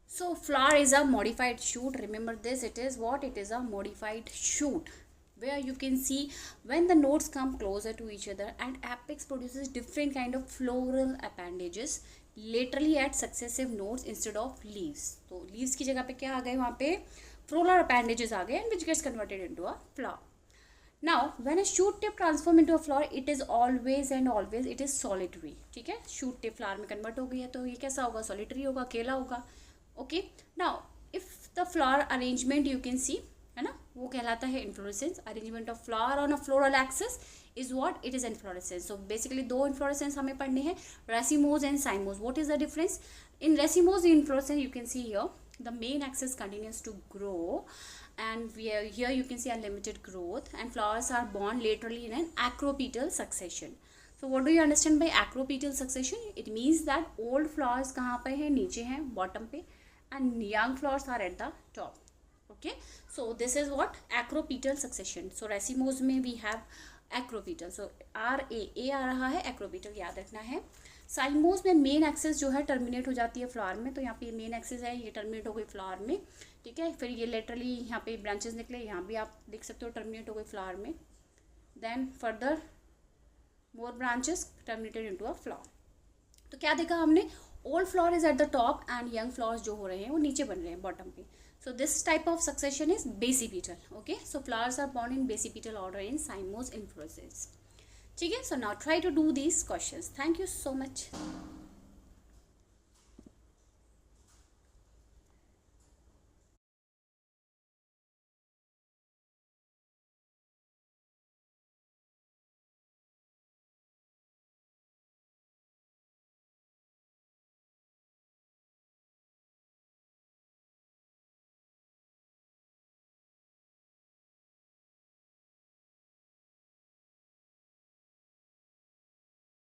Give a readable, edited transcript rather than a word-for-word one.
So flower is a modified shoot. Remember this, it is what? It is a modified shoot where you can see when the nodes come closer to each other and apex produces different kind of floral appendages laterally at successive nodes instead of leaves. तो leaves की जगह पे क्या आ गए वहाँ पे? Floral appendages आ गए and which gets converted into a flower. Now when a shoot tip transform into a flower, it is always and always it is solitary. ठीक है, shoot tip flower में convert हो गई है तो ये कैसा होगा? Solitary होगा, अकेला होगा. Okay, now if the flower arrangement you can see है ना, वो कहलाता है inflorescence. Arrangement of flower on a floral axis is what? It is inflorescence. So basically दो इन्फ्लोरेसेंस हमें पढ़ने हैं, racemose and cymose. What is the difference? In racemose inflorescence you can see here the main axis continues to grow and here you can see unlimited growth and flowers are born laterally in an acropetal succession. So what do you understand by acropetal succession? It means that old flowers कहाँ पे हैं? नीचे हैं, bottom पे, and young flowers are at the top. Okay, so this is what? Acropetal succession. So racemose में we have acropetal. So A आ रहा है, acropetal याद रखना है. साइमोस में मेन एक्सिस जो है टर्मिनेट हो जाती है फ्लावर में, तो यहाँ पे मेन एक्सिस है, ये टर्मिनेट हो गई फ्लावर में. ठीक है, फिर ये लेटरली यहाँ पे ब्रांचेस निकले, यहाँ भी आप देख सकते हो टर्मिनेट हो गई फ्लावर में. Then further more branches terminated into a flower. तो क्या देखा हमने? Old flower is at the top and young flowers जो हो रहे हैं वो नीचे बन रहे हैं बॉटम पे. So this type of succession is basipetal. Okay, so flowers are born in basipetal order in cymose inflorescence. ठीक है, so now try to do these questions. Thank you so much.